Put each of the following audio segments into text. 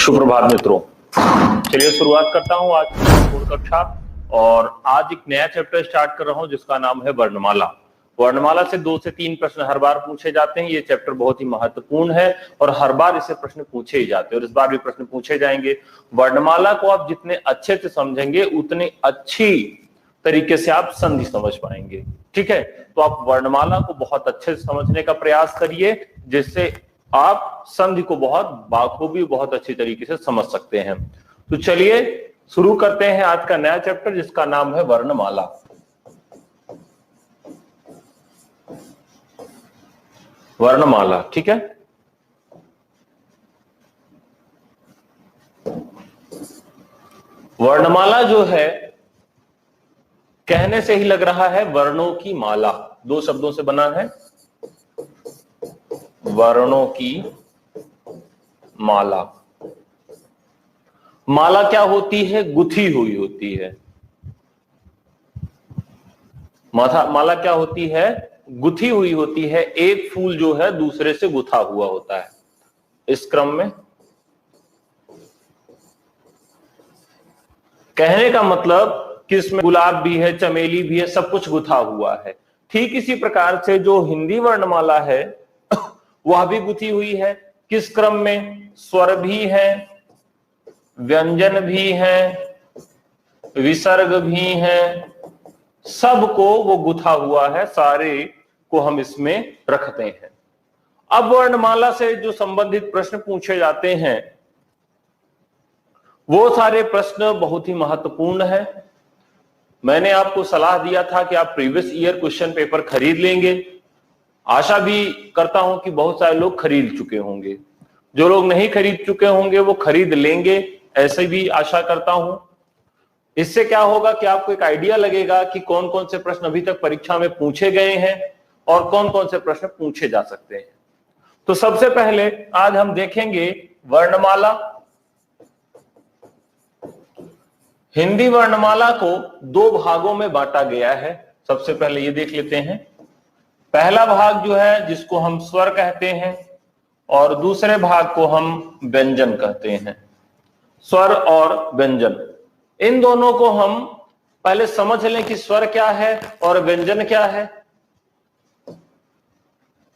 सुप्रभात मित्रों, चलिए शुरुआत करता हूं आज की बोर्ड कक्षा। और आज एक नया चैप्टर स्टार्ट कर रहा हूं जिसका नाम है वर्णमाला। वर्णमाला से 2 से 3 प्रश्न हर बार पूछे जाते हैं। ये चैप्टर बहुत ही महत्वपूर्ण है और हर बार इससे प्रश्न पूछे ही जाते हैं और इस बार भी प्रश्न पूछे जाएंगे। वर्णमाला को आप जितने अच्छे से समझेंगे उतनी अच्छी तरीके से आप संधि समझ पाएंगे। ठीक है, तो आप वर्णमाला को बहुत अच्छे से समझने का प्रयास करिए जिससे आप संधि को बहुत बाखूबी बहुत अच्छी तरीके से समझ सकते हैं। तो चलिए शुरू करते हैं आज का नया चैप्टर जिसका नाम है वर्णमाला। वर्णमाला, ठीक है। वर्णमाला जो है कहने से ही लग रहा है वर्णों की माला। 2 शब्दों से बना है, वर्णों की माला। माला क्या होती है? गुथी हुई होती है। माला क्या होती है? गुथी हुई होती है। एक फूल जो है दूसरे से गुथा हुआ होता है इस क्रम में। कहने का मतलब कि इसमें गुलाब भी है, चमेली भी है, सब कुछ गुथा हुआ है। ठीक इसी प्रकार से जो हिंदी वर्णमाला है वह भी गुथी हुई है। किस क्रम में? स्वर भी है, व्यंजन भी है, विसर्ग भी है, सबको वो गुथा हुआ है, सारे को हम इसमें रखते हैं। अब वर्णमाला से जो संबंधित प्रश्न पूछे जाते हैं वो सारे प्रश्न बहुत ही महत्वपूर्ण है। मैंने आपको सलाह दिया था कि आप प्रीवियस ईयर क्वेश्चन पेपर खरीद लेंगे। आशा भी करता हूं कि बहुत सारे लोग खरीद चुके होंगे। जो लोग नहीं खरीद चुके होंगे वो खरीद लेंगे, ऐसे भी आशा करता हूं। इससे क्या होगा कि आपको एक आइडिया लगेगा कि कौन कौन से प्रश्न अभी तक परीक्षा में पूछे गए हैं और कौन कौन से प्रश्न पूछे जा सकते हैं। तो सबसे पहले आज हम देखेंगे वर्णमाला। हिंदी वर्णमाला को 2 भागों में बांटा गया है। सबसे पहले ये देख लेते हैं। पहला भाग जो है जिसको हम स्वर कहते हैं और दूसरे भाग को हम व्यंजन कहते हैं। स्वर और व्यंजन, इन दोनों को हम पहले समझ लें कि स्वर क्या है और व्यंजन क्या है।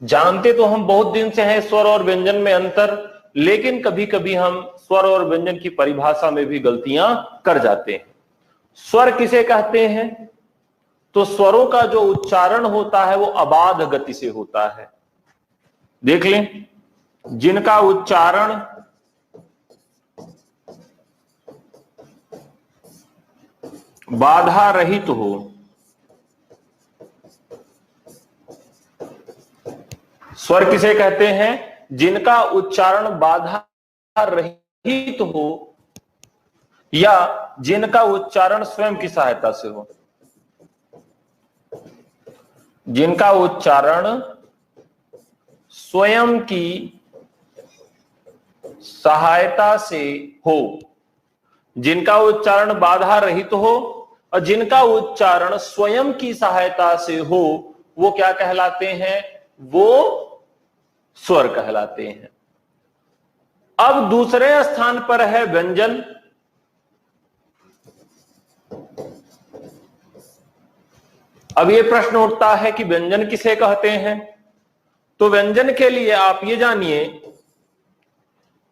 जानते तो हम बहुत दिन से हैं स्वर और व्यंजन में अंतर, लेकिन कभी कभी हम स्वर और व्यंजन की परिभाषा में भी गलतियां कर जाते हैं। स्वर किसे कहते हैं? तो स्वरों का जो उच्चारण होता है वो अबाध गति से होता है। देख लें, जिनका उच्चारण बाधा रहित हो, स्वर किसे कहते हैं? जिनका उच्चारण बाधा रहित हो या जिनका उच्चारण स्वयं की सहायता से हो। जिनका उच्चारण स्वयं की सहायता से हो, जिनका उच्चारण बाधा रहित हो और जिनका उच्चारण स्वयं की सहायता से हो, वो क्या कहलाते हैं? वो स्वर कहलाते हैं। अब दूसरे स्थान पर है व्यंजन। अब ये प्रश्न उठता है कि व्यंजन किसे कहते हैं? तो व्यंजन के लिए आप ये जानिए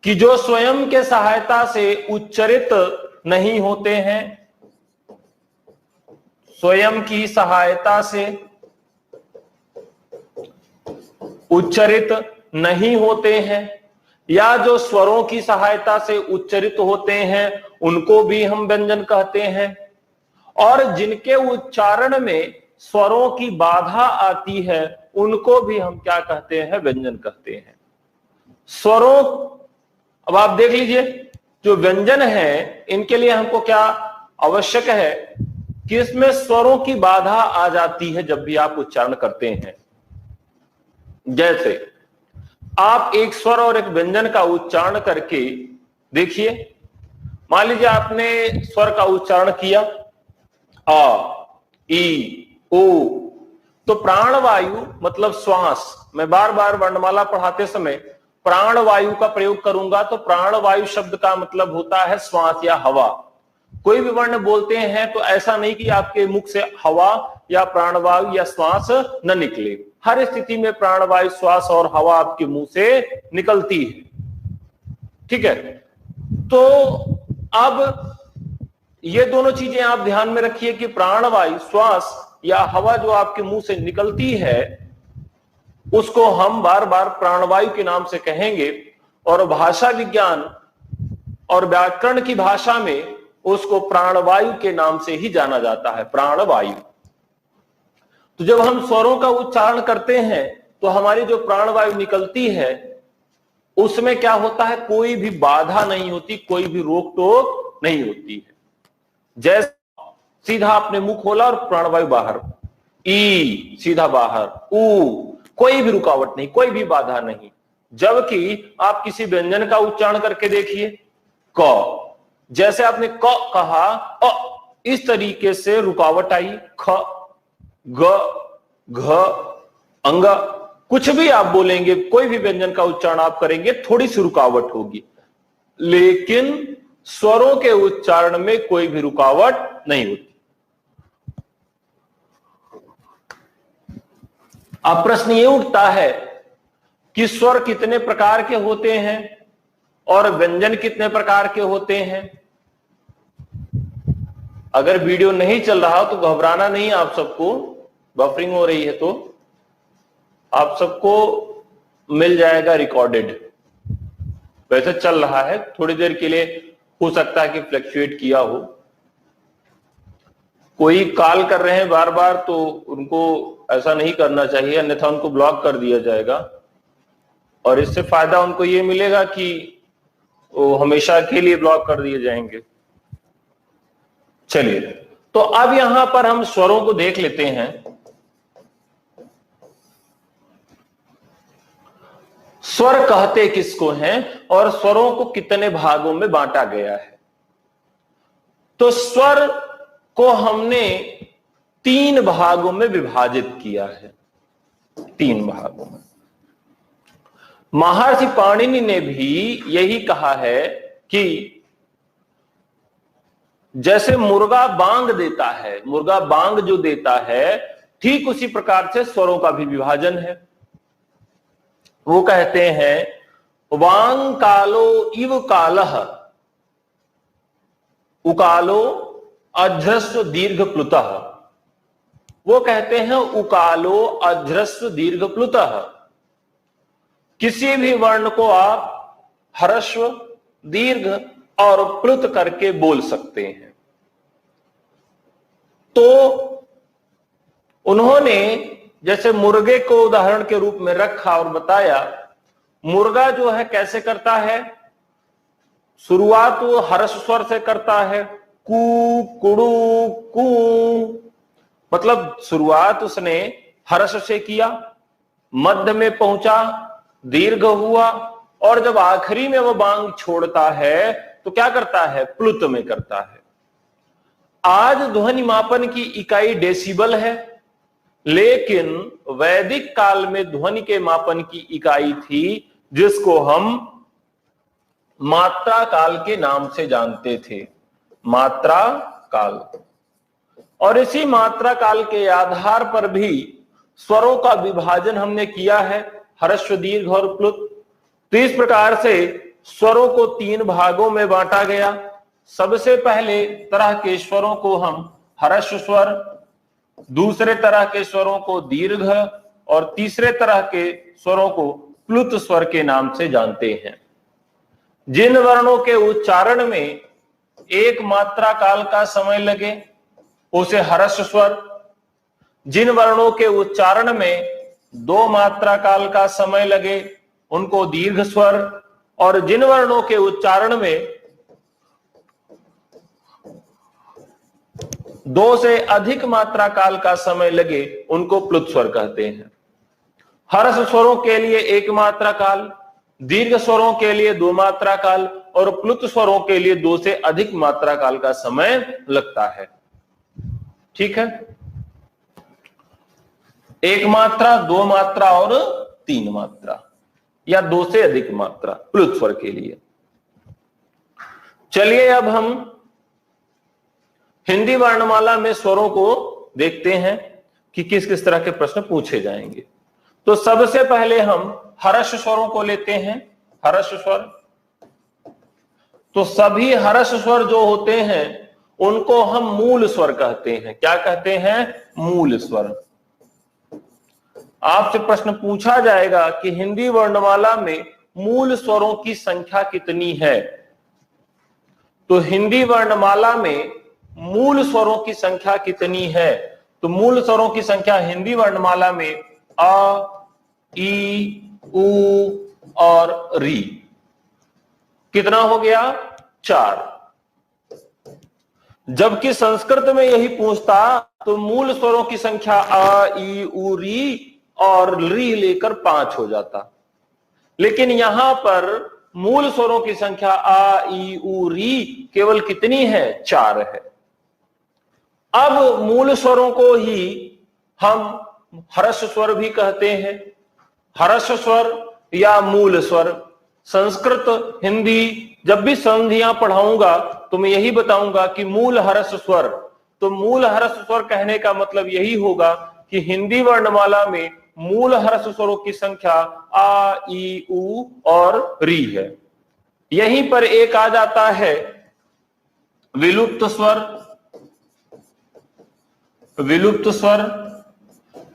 कि जो स्वयं के सहायता से उच्चरित नहीं होते हैं, स्वयं की सहायता से उच्चरित नहीं होते हैं या जो स्वरों की सहायता से उच्चरित होते हैं उनको भी हम व्यंजन कहते हैं। और जिनके उच्चारण में स्वरों की बाधा आती है उनको भी हम क्या कहते हैं? व्यंजन कहते हैं। स्वरों, अब आप देख लीजिए, जो व्यंजन है इनके लिए हमको क्या आवश्यक है कि इसमें स्वरों की बाधा आ जाती है जब भी आप उच्चारण करते हैं। जैसे आप एक स्वर और एक व्यंजन का उच्चारण करके देखिए। मान लीजिए आपने स्वर का उच्चारण किया आ, ई, ओ, तो प्राणवायु मतलब श्वास, मैं बार बार वर्णमाला पढ़ाते समय प्राणवायु का प्रयोग करूंगा तो प्राणवायु शब्द का मतलब होता है श्वास या हवा। कोई भी वर्ण बोलते हैं तो ऐसा नहीं कि आपके मुख से हवा या प्राणवायु या श्वास न निकले, हर स्थिति में प्राणवायु, श्वास और हवा आपके मुंह से निकलती है। ठीक है, तो अब ये दोनों चीजें आप ध्यान में रखिए कि प्राणवायु, श्वास या हवा जो आपके मुंह से निकलती है उसको हम बार बार प्राणवायु के नाम से कहेंगे, और भाषा विज्ञान और व्याकरण की भाषा में उसको प्राणवायु के नाम से ही जाना जाता है, प्राणवायु। तो जब हम स्वरों का उच्चारण करते हैं तो हमारी जो प्राणवायु निकलती है उसमें क्या होता है, कोई भी बाधा नहीं होती, कोई भी रोक टोक नहीं होती है। जैसे सीधा आपने मुंह खोला और प्राणवायु बाहर, ई सीधा बाहर, ऊ कोई भी रुकावट नहीं, कोई भी बाधा नहीं। जबकि आप किसी व्यंजन का उच्चारण करके देखिए, क, जैसे आपने क कहा अ, इस तरीके से रुकावट आई, ख, ग, घ, अंग, कुछ भी आप बोलेंगे, कोई भी व्यंजन का उच्चारण आप करेंगे थोड़ी सी रुकावट होगी, लेकिन स्वरों के उच्चारण में कोई भी रुकावट नहीं होती। अब प्रश्न ये उठता है कि स्वर कितने प्रकार के होते हैं और व्यंजन कितने प्रकार के होते हैं। अगर वीडियो नहीं चल रहा तो घबराना नहीं, आप सबको बफरिंग हो रही है तो आप सबको मिल जाएगा रिकॉर्डेड। वैसे चल रहा है, थोड़ी देर के लिए हो सकता है कि फ्लक्चुएट किया हो, कोई कॉल कर रहे हैं बार बार तो उनको ऐसा नहीं करना चाहिए, अन्यथा उनको ब्लॉक कर दिया जाएगा और इससे फायदा उनको ये मिलेगा कि वो हमेशा के लिए ब्लॉक कर दिए जाएंगे। चलिए, तो अब यहां पर हम स्वरों को देख लेते हैं। स्वर कहते किसको हैं और स्वरों को कितने भागों में बांटा गया है। तो स्वर को हमने 3 भागों में विभाजित किया है, 3 भागों में। महर्षि पाणिनि ने भी यही कहा है कि जैसे मुर्गा बांग देता है, मुर्गा बांग जो देता है, ठीक उसी प्रकार से स्वरों का भी विभाजन है। वो कहते हैं वांग कालो इव कालः उकालो अध्रस्व दीर्घ प्लुतः। वो कहते हैं उकालो अध्रस्व दीर्घ प्लुतः। किसी भी वर्ण को आप ह्रस्व, दीर्घ और प्लुत करके बोल सकते हैं। तो उन्होंने जैसे मुर्गे को उदाहरण के रूप में रखा और बताया, मुर्गा जो है कैसे करता है, शुरुआत वो ह्रस्व स्वर से करता है, कू कुड़ू कू, मतलब शुरुआत उसने ह्रस्व से किया, मध्य में पहुंचा, दीर्घ हुआ, और जब आखिरी में वो बांग छोड़ता है तो क्या करता है, प्लुत में करता है। आज ध्वनि मापन की इकाई डेसिबल है, लेकिन वैदिक काल में ध्वनि के मापन की इकाई थी जिसको हम मात्रा काल के नाम से जानते थे, मात्रा काल। और इसी मात्रा काल के आधार पर भी स्वरों का विभाजन हमने किया है, ह्रस्व, दीर्घ और प्लुत। तो इस प्रकार से स्वरों को 3 भागों में बांटा गया। सबसे पहले तरह के स्वरों को हम ह्रस्व स्वर, दूसरे तरह के स्वरों को दीर्घ और तीसरे तरह के स्वरों को प्लुत स्वर के नाम से जानते हैं। जिन वर्णों के उच्चारण में 1 मात्रा काल का समय लगे उसे ह्रस्व स्वर, जिन वर्णों के उच्चारण में 2 मात्रा काल का समय लगे उनको दीर्घ स्वर, और जिन वर्णों के उच्चारण में 2 से अधिक मात्रा काल का समय लगे उनको प्लुत स्वर कहते हैं। ह्रस्व स्वरों के लिए 1 मात्रा काल, दीर्घ स्वरों के लिए 2 मात्रा काल और प्लुत स्वरों के लिए 2 से अधिक मात्रा काल का समय लगता है। ठीक है, 1 मात्रा, 2 मात्रा और 3 मात्रा। या 2 से अधिक मात्रा प्लुत स्वर के लिए। चलिए अब हम हिंदी वर्णमाला में स्वरों को देखते हैं कि किस किस तरह के प्रश्न पूछे जाएंगे। तो सबसे पहले हम हर्ष स्वरों को लेते हैं। हर्ष स्वर, तो सभी हर्ष स्वर जो होते हैं उनको हम मूल स्वर कहते हैं। क्या कहते हैं? मूल स्वर। आपसे प्रश्न पूछा जाएगा कि हिंदी वर्णमाला में मूल स्वरों की संख्या कितनी है। तो हिंदी वर्णमाला में मूल स्वरों की संख्या कितनी है? तो मूल स्वरों की संख्या हिंदी वर्णमाला में अ, ई, उ और री। कितना हो गया? 4। जबकि संस्कृत में यही पूछता तो मूल स्वरों की संख्या अ, ई, उ, री और री लेकर 5 हो जाता। लेकिन यहां पर मूल स्वरों की संख्या आ, ई, उ, री केवल कितनी है? 4 है। अब मूल स्वरों को ही हम हर्ष स्वर भी कहते हैं। हर्ष स्वर या मूल स्वर, संस्कृत हिंदी जब भी संधियां पढ़ाऊंगा तो मैं यही बताऊंगा कि मूल हर्ष स्वर। तो मूल हर्ष स्वर कहने का मतलब यही होगा कि हिंदी वर्णमाला में मूल हर्ष स्वरों की संख्या आ, ई, उ और री है। यहीं पर एक आ जाता है विलुप्त स्वर। विलुप्त स्वर,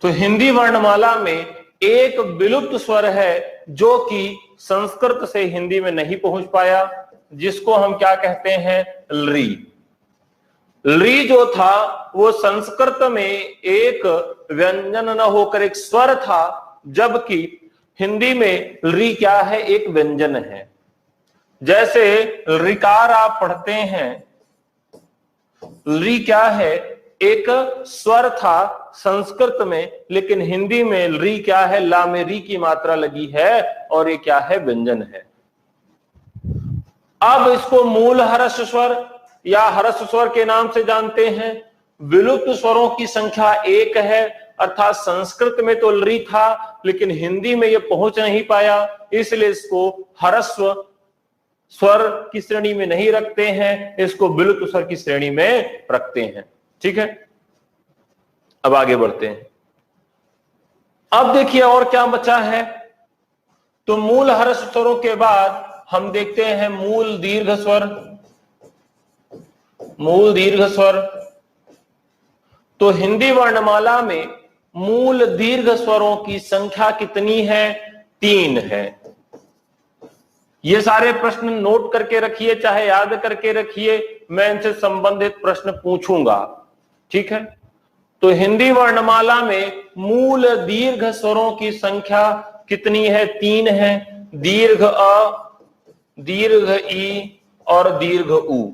तो हिंदी वर्णमाला में एक विलुप्त स्वर है जो कि संस्कृत से हिंदी में नहीं पहुंच पाया, जिसको हम क्या कहते हैं? री। री जो था वो संस्कृत में एक व्यंजन न होकर एक स्वर था, जबकि हिंदी में री क्या है? एक व्यंजन है। जैसे ऋकार आप पढ़ते हैं, री क्या है? एक स्वर था संस्कृत में, लेकिन हिंदी में री क्या है? ला में री की मात्रा लगी है और ये क्या है? व्यंजन है। अब इसको मूल हर्ष स्वर या हर्ष स्वर के नाम से जानते हैं। विलुप्त स्वरों की संख्या 1 है, अर्थात संस्कृत में तो री था लेकिन हिंदी में ये पहुंच नहीं पाया, इसलिए इसको हर्स्व स्वर की श्रेणी में नहीं रखते हैं, इसको विलुप्त स्वर की श्रेणी में रखते हैं। ठीक है, अब आगे बढ़ते हैं। अब देखिए और क्या बचा है। तो मूल हर्ष स्वरों के बाद हम देखते हैं मूल दीर्घ स्वर। मूल दीर्घ स्वर, तो हिंदी वर्णमाला में मूल दीर्घ स्वरों की संख्या कितनी है? 3 है। ये सारे प्रश्न नोट करके रखिए, चाहे याद करके रखिए, मैं इनसे संबंधित प्रश्न पूछूंगा। ठीक है, तो हिंदी वर्णमाला में मूल दीर्घ स्वरों की संख्या कितनी है? 3 है। दीर्घ अ, दीर्घ ई और दीर्घ उ।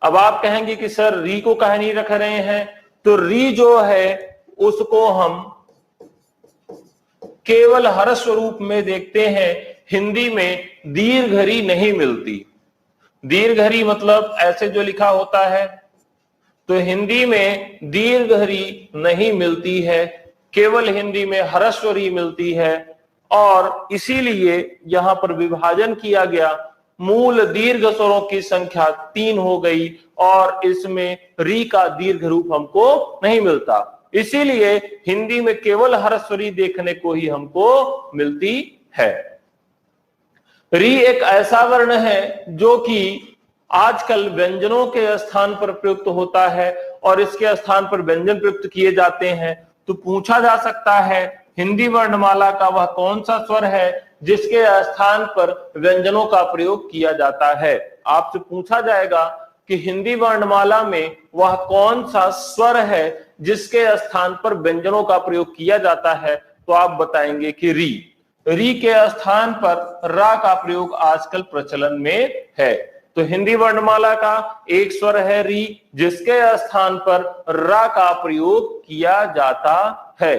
अब आप कहेंगे कि सर री को कहे नहीं रख रहे हैं। तो री जो है उसको हम केवल हर्ष स्वरूप में देखते हैं। हिंदी में दीर्घ री नहीं मिलती। दीर्घ री मतलब ऐसे जो लिखा होता है, तो हिंदी में दीर्घ री नहीं मिलती है, केवल हिंदी में ह्रस्व री मिलती है। और इसीलिए यहां पर विभाजन किया गया, मूल दीर्घ स्वरों की संख्या 3 हो गई और इसमें री का दीर्घ रूप हमको नहीं मिलता। इसीलिए हिंदी में केवल ह्रस्व री देखने को ही हमको मिलती है। री एक ऐसा वर्ण है जो कि आजकल व्यंजनों के स्थान पर प्रयुक्त होता है और इसके स्थान पर व्यंजन प्रयुक्त किए जाते हैं। तो पूछा जा सकता है हिंदी वर्णमाला का वह कौन सा स्वर है जिसके स्थान पर व्यंजनों का प्रयोग किया जाता है। आपसे पूछा जाएगा कि हिंदी वर्णमाला में वह कौन सा स्वर है जिसके स्थान पर व्यंजनों का प्रयोग किया जाता है, तो आप बताएंगे कि री। री के स्थान पर रा का प्रयोग आजकल प्रचलन में है। तो हिंदी वर्णमाला का एक स्वर है री, जिसके स्थान पर रा का प्रयोग किया जाता है।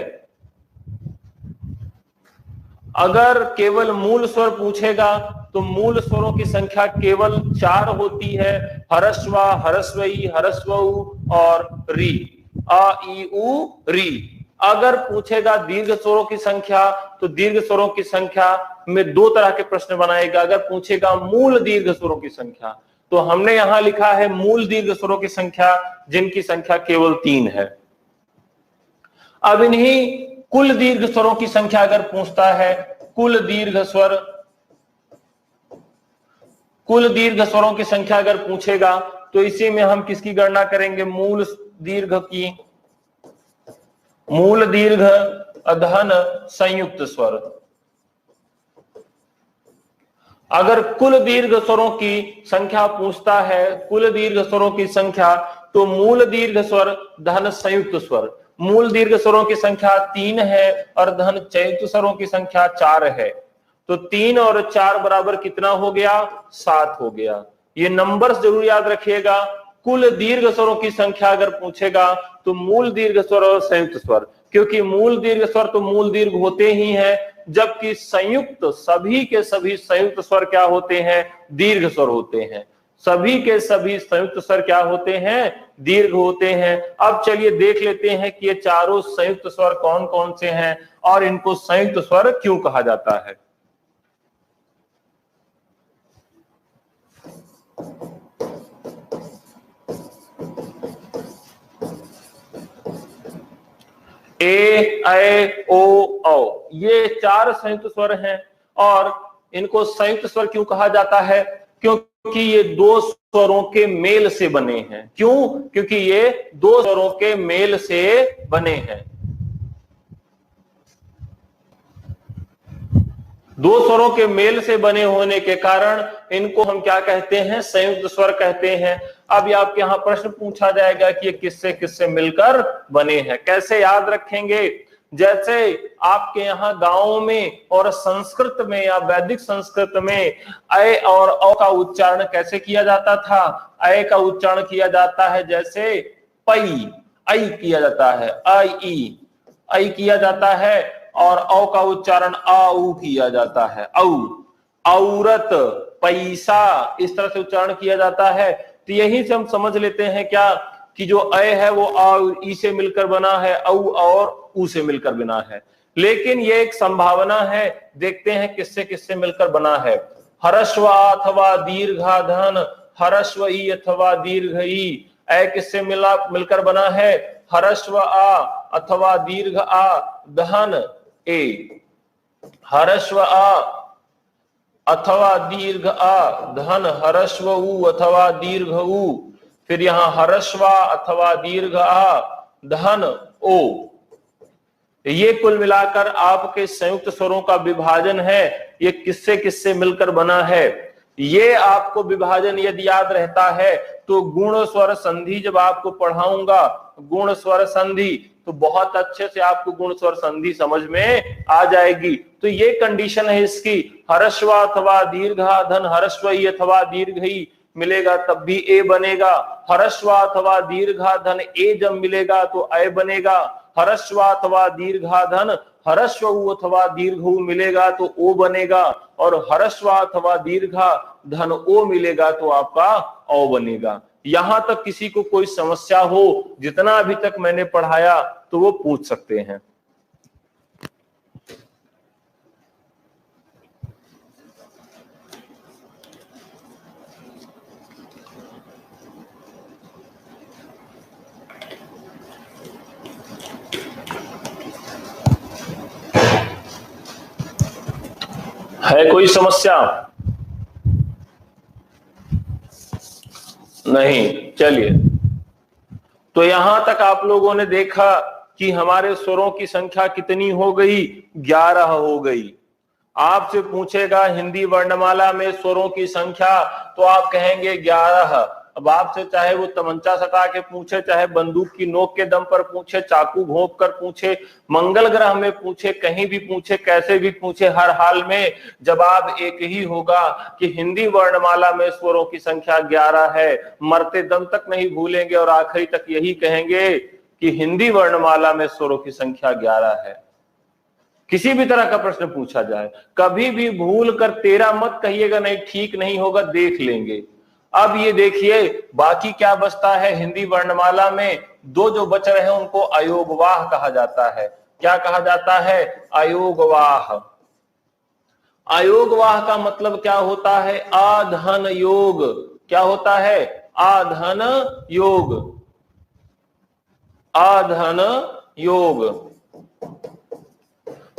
अगर केवल मूल स्वर पूछेगा तो मूल स्वरों की संख्या केवल 4 होती है। हरस्वा, हरस्वई, हरस्वऊ और री। अ, ई, उ, री। अगर पूछेगा दीर्घ स्वरों की संख्या, तो दीर्घ स्वरों की संख्या में दो तरह के प्रश्न बनाएगा। अगर पूछेगा मूल दीर्घ स्वरों की संख्या, तो हमने यहां लिखा है मूल दीर्घ स्वरों की संख्या, जिनकी संख्या केवल 3 है। अब इन्हीं कुल दीर्घ स्वरों की संख्या अगर पूछता है, कुल दीर्घ स्वरों की संख्या अगर पूछेगा, तो इसी में हम किसकी गणना करेंगे? मूल दीर्घ की, मूल दीर्घ अधन संयुक्त स्वर। अगर कुल दीर्घ स्वरों की संख्या पूछता है, कुल दीर्घ स्वरों की संख्या, तो मूल दीर्घ स्वर धन संयुक्त स्वर। मूल दीर्घ स्वरों की संख्या 3 है और धन संयुक्त स्वरों की संख्या 4 है। तो 3 और 4 बराबर कितना हो गया? 7 हो गया। ये नंबर्स जरूर याद रखिएगा। कुल दीर्घ स्वरों की संख्या अगर पूछेगा, तो मूल दीर्घ स्वर और संयुक्त स्वर, क्योंकि मूल दीर्घ स्वर तो मूल दीर्घ होते ही हैं, जबकि संयुक्त, सभी के सभी संयुक्त स्वर क्या होते हैं? दीर्घ स्वर होते हैं। सभी के सभी संयुक्त स्वर क्या होते हैं? दीर्घ होते हैं। अब चलिए देख लेते हैं कि ये चारों संयुक्त स्वर कौन कौन से हैं और इनको संयुक्त स्वर क्यों कहा जाता है। ए, ऐ, ओ, औ, ये 4 संयुक्त स्वर हैं और इनको संयुक्त स्वर क्यों कहा जाता है? क्योंकि ये 2 स्वरों के मेल से बने हैं। क्यों? क्योंकि ये 2 स्वरों के मेल से बने हैं। 2 स्वरों के मेल से बने होने के कारण इनको हम क्या कहते हैं? संयुक्त स्वर कहते हैं। अब आपके यहां प्रश्न पूछा जाएगा कि ये किससे किससे मिलकर बने हैं, कैसे याद रखेंगे? जैसे आपके यहाँ गांवों में और संस्कृत में या वैदिक संस्कृत में ऐ और औ का उच्चारण कैसे किया जाता था? ऐ का उच्चारण किया जाता है जैसे पई, ऐ किया जाता है, ऐ किया जाता है, और औ का उच्चारण आउ किया जाता है, औ। औरत, पैसा, इस तरह से उच्चारण किया जाता है। तो यही से हम समझ लेते हैं क्या कि जो अ है वो आ और ई से मिलकर बना है, औ और ऊ से मिलकर बना है। लेकिन ये एक संभावना है, देखते हैं किससे किससे मिलकर बना है। हरस्व अथवा दीर्घाधन, हरस्व ई अथवा दीर्घ ई, अ किससे मिलकर बना है? हरस्व आ अथवा दीर्घ आ धन ए, हरस्व आ अथवा दीर्घ आ धन हरस्व उ अथवा दीर्घ उ, फिर यहां हरस्वा अथवा दीर्घ आ धन ओ। ये कुल मिलाकर आपके संयुक्त स्वरों का विभाजन है। ये किससे किससे मिलकर बना है? ये आपको विभाजन यदि याद रहता है तो गुण स्वर संधि जब आपको पढ़ाऊंगा, गुण स्वर संधि, तो बहुत अच्छे से आपको गुण स्वर संधि समझ में आ जाएगी। तो ये कंडीशन है इसकी, हरस्व अथवा दीर्घाधन हरस्व ई अथवा दीर्घ ई मिलेगा तब भी ए बनेगा। हरस्व अथवा दीर्घाधन ए जब मिलेगा तो अ बनेगा। हरस्व अथवा दीर्घाधन हरस्व उ अथवा दीर्घ उ मिलेगा तो ओ बनेगा, और हरस्व अथवा दीर्घा धन ओ मिलेगा तो आपका औ बनेगा। यहां तक किसी को कोई समस्या हो, जितना अभी तक मैंने पढ़ाया, तो वो पूछ सकते हैं। है कोई समस्या? नहीं। चलिए, तो यहां तक आप लोगों ने देखा कि हमारे स्वरों की संख्या कितनी हो गई? 11 हो गई। आपसे पूछेगा हिंदी वर्णमाला में स्वरों की संख्या, तो आप कहेंगे 11। अब आपसे चाहे वो तमंचा सटा के पूछे, चाहे बंदूक की नोक के दम पर पूछे, चाकू घोंप कर पूछे, मंगल ग्रह में पूछे, कहीं भी पूछे, कैसे भी पूछे, हर हाल में जवाब एक ही होगा कि हिंदी वर्णमाला में स्वरों की संख्या 11 है। मरते दम तक नहीं भूलेंगे और आखिरी तक यही कहेंगे कि हिंदी वर्णमाला में स्वरों की संख्या 11 है। किसी भी तरह का प्रश्न पूछा जाए, कभी भी भूल कर 13 मत कहिएगा, नहीं ठीक नहीं होगा, देख लेंगे। अब ये देखिए बाकी क्या बचता है हिंदी वर्णमाला में, दो जो बच रहे हैं उनको अयोगवाह कहा जाता है। क्या कहा जाता है? अयोगवाह। अयोगवाह का मतलब क्या होता है? आधन योग। क्या होता है? आधन योग। आधन योग।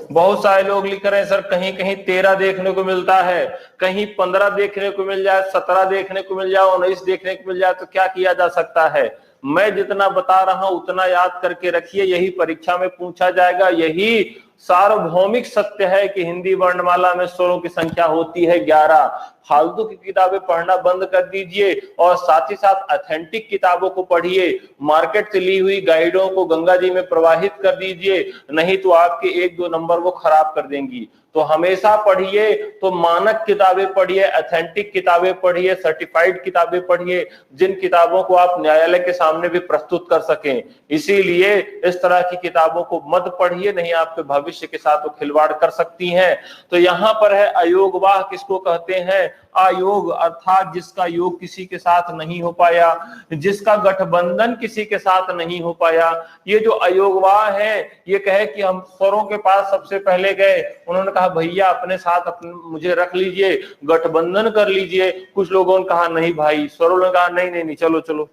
बहुत सारे लोग लिख रहे हैं सर कहीं कहीं 13 देखने को मिलता है, कहीं 15 देखने को मिल जाए, 17 देखने को मिल जाए, 19 देखने को मिल जाए, तो क्या किया जा सकता है? मैं जितना बता रहा हूं उतना याद करके रखिए, यही परीक्षा में पूछा जाएगा। यही सार्वभौमिक सत्य है कि हिंदी वर्णमाला में स्वरों की संख्या होती है 11। फालतू की किताबें पढ़ना बंद कर दीजिए और साथ ही साथ ऑथेंटिक किताबों को पढ़िए। मार्केट से ली हुई गाइडों को गंगा जी में प्रवाहित कर दीजिए, नहीं तो आपके 1-2 नंबर वो खराब कर देंगी। तो हमेशा पढ़िए, तो मानक किताबें पढ़िए, ऑथेंटिक किताबें पढ़िए, सर्टिफाइड किताबें पढ़िए, जिन किताबों को आप न्यायालय के सामने भी प्रस्तुत कर सकें। इसीलिए इस तरह की किताबों को मत पढ़िए, नहीं आपके भविष्य के साथ वो खिलवाड़ कर सकती हैं। तो यहां पर है अयोगवाह किसको कहते हैं? अयोग अर्थात जिसका योग किसी के साथ नहीं हो पाया, जिसका गठबंधन किसी के साथ नहीं हो पाया। ये जो अयोगवाह है, ये कहे कि हम स्वरों के पास सबसे पहले गए, उन्होंने कहा भैया अपने साथ मुझे रख लीजिए, गठबंधन कर लीजिए। कुछ लोगों ने कहा नहीं भाई, स्वरों ने कहा नहीं नहीं नहीं, चलो चलो।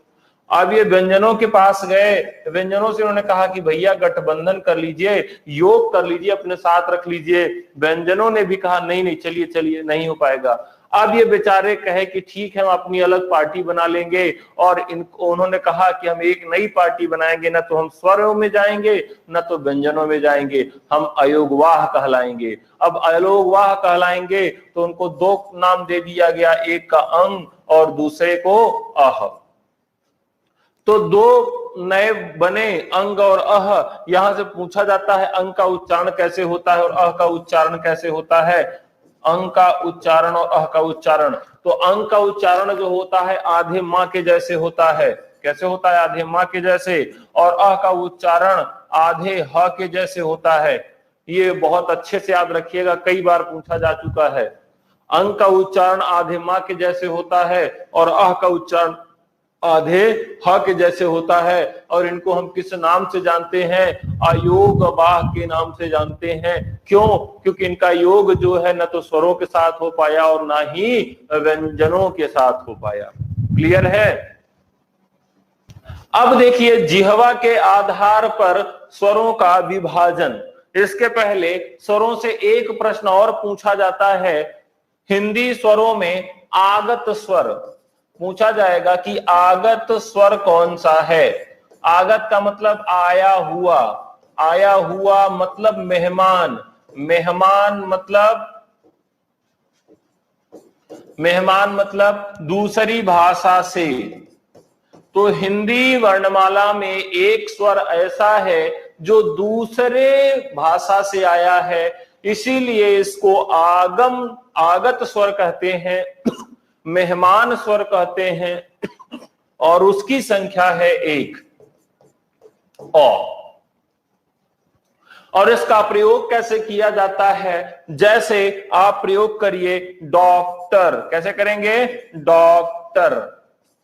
अब ये व्यंजनों के पास गए, व्यंजनों से उन्होंने कहा कि भैया गठबंधन कर लीजिए, योग कर लीजिए, अपने साथ रख लीजिए। व्यंजनों ने भी कहा नहीं नहीं, चलिए चलिए, नहीं हो पाएगा। अब ये बेचारे कहे कि ठीक है हम अपनी अलग पार्टी बना लेंगे, और उन्होंने कहा कि हम एक नई पार्टी बनाएंगे, ना तो हम स्वरों में जाएंगे ना तो व्यंजनों में जाएंगे, हम अयोगवाह कहलाएंगे। अब अयोगवाह कहलाएंगे तो उनको 2 नाम दे दिया गया, एक का अंग और दूसरे को अह। तो 2 नए बने, अंग और अह। यहां से पूछा जाता है अंग का उच्चारण कैसे होता है और अह का उच्चारण कैसे होता है? अंग का उच्चारण और अह का उच्चारण। तो अंग का उच्चारण जो होता है आधे माँ के जैसे होता है। कैसे होता है? आधे माँ के जैसे। और अह का उच्चारण आधे ह के जैसे होता है। ये बहुत अच्छे से याद रखिएगा, कई बार पूछा जा चुका है। अंग का उच्चारण आधे माँ के जैसे होता है और अह का उच्चारण आधे ह के जैसे होता है। और इनको हम किस नाम से जानते हैं? अयोगवाह के नाम से जानते हैं। क्यों? क्योंकि इनका योग जो है न तो स्वरों के साथ हो पाया और ना ही व्यंजनों के साथ हो पाया। क्लियर है? अब देखिए जिह्वा के आधार पर स्वरों का विभाजन। इसके पहले स्वरों से एक प्रश्न और पूछा जाता है। हिंदी स्वरों में आगत स्वर पूछा जाएगा कि आगत स्वर कौन सा है? आगत का मतलब आया हुआ, आया हुआ मतलब मेहमान, मेहमान मतलब दूसरी भाषा से। तो हिंदी वर्णमाला में एक स्वर ऐसा है जो दूसरे भाषा से आया है, इसीलिए इसको आगत स्वर कहते हैं, मेहमान स्वर कहते हैं, और उसकी संख्या है 1। और इसका प्रयोग कैसे किया जाता है? जैसे आप प्रयोग करिए डॉक्टर, कैसे करेंगे? डॉक्टर।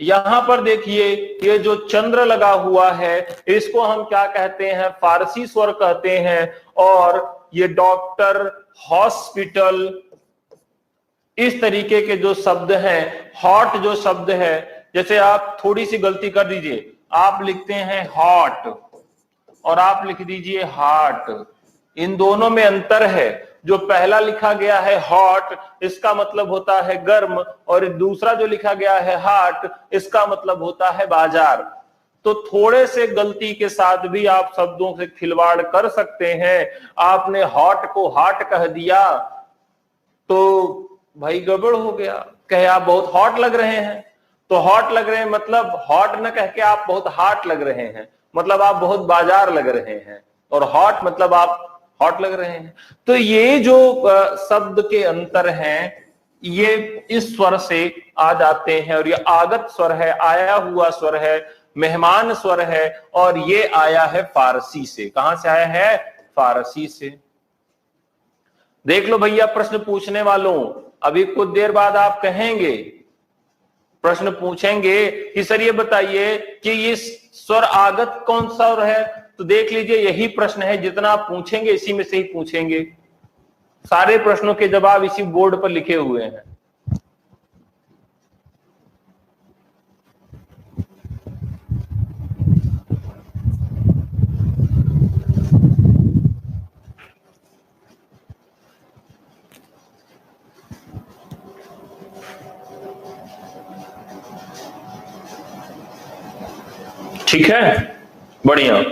यहां पर देखिए ये जो चंद्र लगा हुआ है इसको हम क्या कहते हैं? फारसी स्वर कहते हैं। और ये डॉक्टर, हॉस्पिटल, इस तरीके के जो शब्द हैं, हॉट जो शब्द है, जैसे आप थोड़ी सी गलती कर दीजिए, आप लिखते हैं हॉट और आप लिख दीजिए हार्ट। इन दोनों में अंतर है। जो पहला लिखा गया है हॉट, इसका मतलब होता है गर्म, और दूसरा जो लिखा गया है हार्ट, इसका मतलब होता है बाजार। तो थोड़े से गलती के साथ भी आप शब्दों से खिलवाड़ कर सकते हैं। आपने हॉट को हार्ट कह दिया तो भाई गड़बड़ हो गया। कहे आप बहुत हॉट लग रहे हैं, तो हॉट लग रहे हैं मतलब हॉट न कह के आप बहुत हाट लग रहे हैं, मतलब आप बहुत बाजार लग रहे हैं, और हॉट मतलब आप हॉट लग रहे हैं। तो ये जो शब्द के अंतर हैं ये इस स्वर से आ जाते हैं। और ये आगत स्वर है, आया हुआ स्वर है, मेहमान स्वर है, और ये आया है फारसी से। कहां से आया है? फारसी से। देख लो भैया प्रश्न पूछने वालों, अभी कुछ देर बाद आप कहेंगे प्रश्न पूछेंगे कि सर ये बताइए कि ये स्वर आगत कौन सा स्वर है, तो देख लीजिए यही प्रश्न है, जितना आप पूछेंगे इसी में से ही पूछेंगे। सारे प्रश्नों के जवाब इसी बोर्ड पर लिखे हुए हैं। ठीक है, बढ़िया।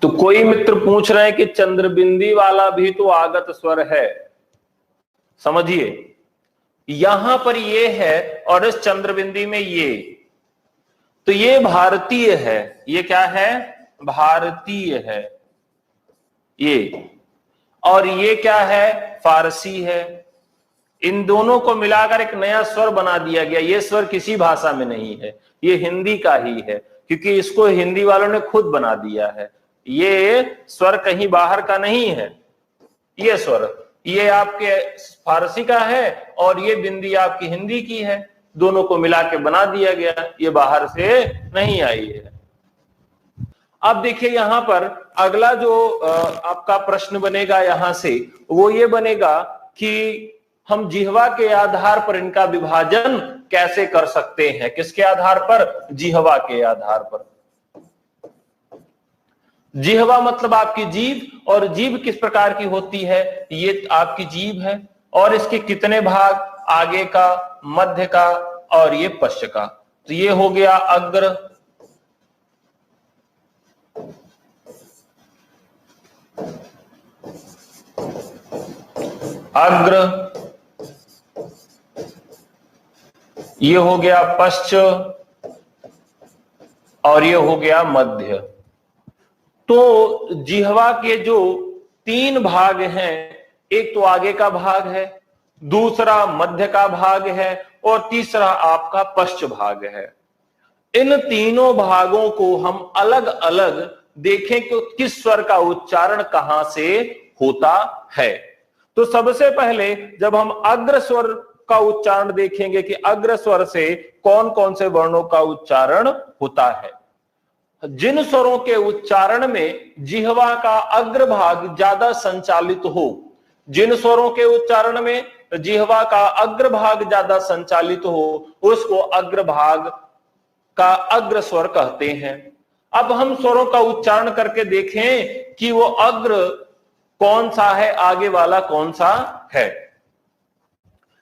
तो कोई मित्र पूछ रहे हैं कि चंद्रबिंदी वाला भी तो आगत स्वर है। समझिए, यहां पर ये है और इस चंद्रबिंदी में ये, तो ये भारतीय है। ये क्या है? भारतीय है ये। और ये क्या है? फारसी है। इन दोनों को मिलाकर एक नया स्वर बना दिया गया। ये स्वर किसी भाषा में नहीं है, ये हिंदी का ही है, क्योंकि इसको हिंदी वालों ने खुद बना दिया है। ये स्वर कहीं बाहर का नहीं है। ये स्वर ये आपके फारसी का है और ये बिंदी आपकी हिंदी की है। दोनों को मिला के बना दिया गया, ये बाहर से नहीं आई है। अब देखिए यहां पर अगला जो आपका प्रश्न बनेगा यहां से, वो ये बनेगा कि हम जिह्वा के आधार पर इनका विभाजन कैसे कर सकते हैं। किसके आधार पर? जिह्वा के आधार पर। जिह्वा मतलब आपकी जीभ, और जीभ किस प्रकार की होती है? ये आपकी जीभ है और इसके कितने भाग? आगे का, मध्य का और ये पश्च का। तो ये हो गया अग्र, अग्र, ये हो गया पश्च और ये हो गया मध्य। तो जिह्वा के जो 3 भाग हैं, एक तो आगे का भाग है, दूसरा मध्य का भाग है और तीसरा आपका पश्च भाग है। इन तीनों भागों को हम अलग अलग देखें कि किस स्वर का उच्चारण कहां से होता है। तो सबसे पहले जब हम अग्र स्वर का उच्चारण देखेंगे कि अग्र स्वर से कौन कौन से वर्णों का उच्चारण होता है। जिन स्वरों के उच्चारण में जिह्वा का अग्रभाग ज्यादा संचालित हो, जिन स्वरों के उच्चारण में जिह्वा का अग्रभाग ज्यादा संचालित हो, उसको अग्रभाग का अग्र स्वर कहते हैं। अब हम स्वरों का उच्चारण करके देखें कि वो अग्र कौन सा है, आगे वाला कौन सा है।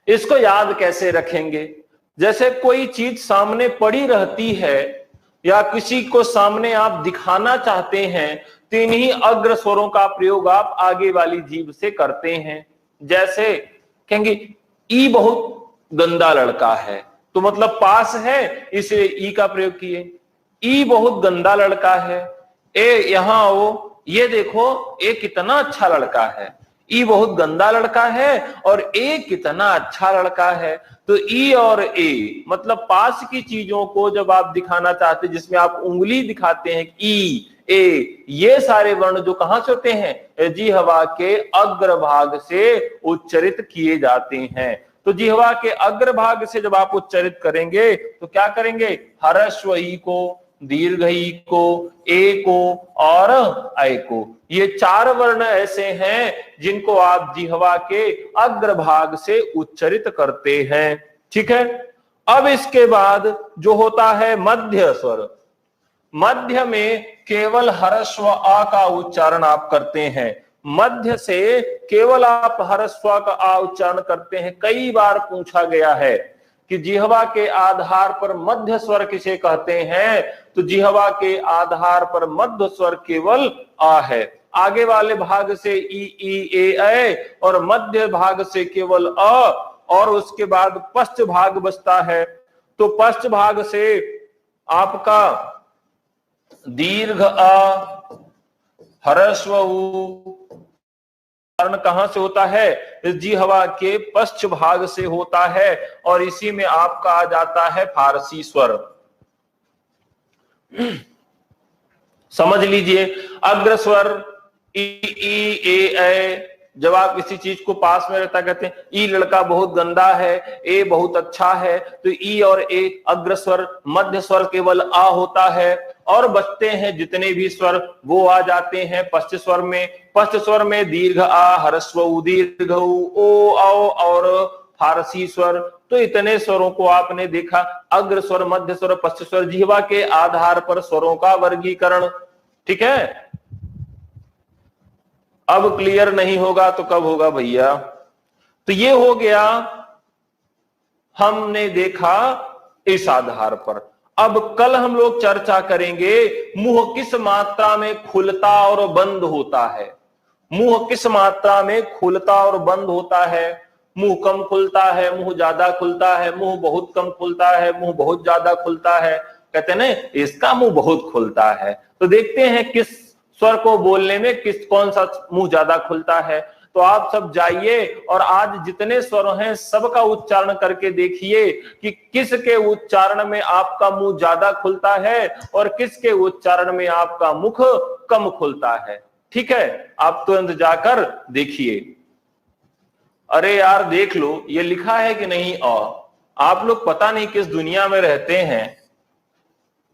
इसको याद कैसे रखेंगे? जैसे कोई चीज सामने पड़ी रहती है या किसी को सामने आप दिखाना चाहते हैं, तो इन्हीं अग्र स्वरों का प्रयोग आप आगे वाली जीभ से करते हैं। जैसे कहेंगे ई बहुत गंदा लड़का है, तो मतलब पास है इसलिए ई का प्रयोग किए। ई बहुत गंदा लड़का है, ए यहां आओ, ये देखो ए कितना अच्छा लड़का है। ई बहुत गंदा लड़का है और ए कितना अच्छा लड़का है। तो ई और ए मतलब पास की चीजों को जब आप दिखाना चाहते हैं, जिसमें आप उंगली दिखाते हैं, ई ए, ये सारे वर्ण जो कहां से होते हैं? जिह्वा के अग्रभाग से उच्चारित किए जाते हैं। तो जिह्वा के अग्रभाग से जब आप उच्चारित करेंगे तो क्या करेंगे? ह्रस्व ई को, दीर्घ ई को, ए को और ऐ को। ये 4 वर्ण ऐसे हैं जिनको आप जिह्वा के अग्रभाग से उच्चारित करते हैं। ठीक है। अब इसके बाद जो होता है मध्य स्वर, मध्य में केवल ह्रस्व आ का उच्चारण आप करते हैं। मध्य से केवल आप ह्रस्व का आ उच्चारण करते हैं। कई बार पूछा गया है कि जिह्वा के आधार पर मध्य स्वर किसे कहते हैं? तो जिह्वा के आधार पर मध्य स्वर केवल आ है। आगे वाले भाग से ई ए और मध्य भाग से केवल अ, और उसके बाद पश्च भाग बचता है। तो पश्च भाग से आपका दीर्घ अ, ह्रस्व उ कारण कहां से होता है? जिह्वा के पश्च भाग से होता है और इसी में आपका आ जाता है फारसी स्वर। समझ लीजिए, अग्र स्वर ई ए जब आप किसी चीज को पास में रहता कहते हैं ई लड़का बहुत गंदा है, ए बहुत अच्छा है, तो ई और ए अग्र स्वर, मध्य स्वर केवल आ होता है और बचते हैं जितने भी स्वर वो आ जाते हैं पश्च स्वर में। पश्च स्वर में दीर्घ आ, ह्रस्व उ, दीर्घ उ, ओ, औ और फारसी स्वर। तो इतने स्वरों को आपने देखा, अग्र स्वर, मध्य स्वर, पश्च स्वर, जिह्वा के आधार पर स्वरों का वर्गीकरण। ठीक है, अब क्लियर नहीं होगा तो कब होगा भैया? तो ये हो गया, हमने देखा इस आधार पर। अब कल हम लोग चर्चा करेंगे मुंह किस मात्रा में खुलता और बंद होता है। मुंह किस मात्रा में खुलता और बंद होता है। मुंह कम खुलता है, मुंह ज्यादा खुलता है, मुंह बहुत कम खुलता है, मुंह बहुत ज्यादा खुलता है। कहते हैं ना इसका मुंह बहुत खुलता है। तो देखते हैं किस स्वर को बोलने में कौन सा मुंह ज्यादा खुलता है। तो आप सब जाइए और आज जितने स्वर हैं सबका उच्चारण करके देखिए कि किसके उच्चारण में आपका मुंह ज्यादा खुलता है और किसके उच्चारण में आपका मुख कम खुलता है। ठीक है, आप तुरंत जाकर देखिए। अरे यार देख लो, ये लिखा है कि नहीं? आप लोग पता नहीं किस दुनिया में रहते हैं।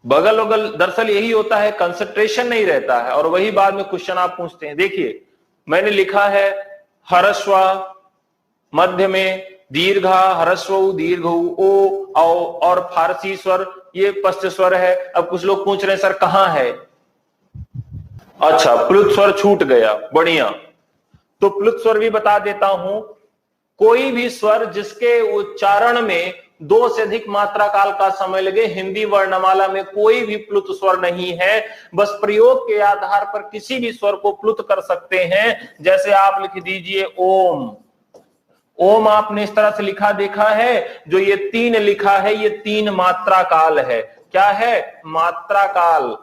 बगल बगल दरअसल यही होता है, कंसंट्रेशन नहीं रहता है और वही बाद में क्वेश्चन आप पूछते हैं। देखिए मैंने लिखा है ह्रस्व, मध्य में दीर्घा, ह्रस्व दीर्घ ओ, औ और फारसी स्वर ये पश्च स्वर है। अब कुछ लोग पूछ रहे हैं सर कहां है? अच्छा, प्लुत स्वर छूट गया, बढ़िया। तो प्लुत स्वर भी बता देता हूं। कोई भी स्वर जिसके उच्चारण में 2 से अधिक मात्रा काल का समय लगे, हिंदी वर्णमाला में कोई भी प्लुत स्वर नहीं है। बस प्रयोग के आधार पर किसी भी स्वर को प्लुत कर सकते हैं। जैसे आप लिख दीजिए ओम। ओम आपने इस तरह से लिखा देखा है, जो ये 3 लिखा है ये 3 मात्रा काल है। क्या है? मात्रा काल।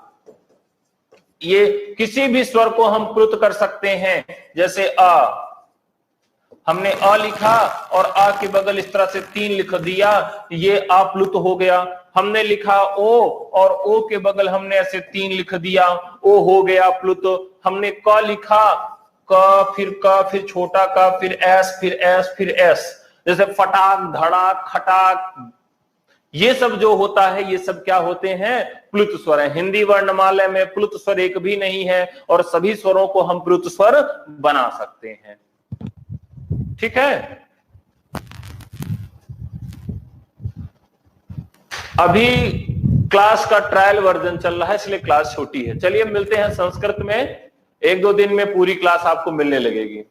ये किसी भी स्वर को हम प्लुत कर सकते हैं। जैसे अ, हमने अ लिखा और आ के बगल इस तरह से 3 लिख दिया, ये अप्लुत हो गया। हमने लिखा ओ और ओ के बगल हमने ऐसे 3 लिख दिया, ओ हो गया प्लुत। हमने क लिखा, क फिर छोटा क, फिर एस, फिर एस, फिर एस। जैसे फटाक, धड़ाक, खटाक, ये सब जो होता है ये सब क्या होते हैं? प्लुत स्वर है। हिंदी वर्णमाला में प्लुत स्वर एक भी नहीं है और सभी स्वरों को हम प्लुत स्वर बना सकते हैं। ठीक है, अभी क्लास का ट्रायल वर्जन चल रहा है इसलिए क्लास छोटी है। चलिए मिलते हैं संस्कृत में, 1-2 दिन में पूरी क्लास आपको मिलने लगेगी।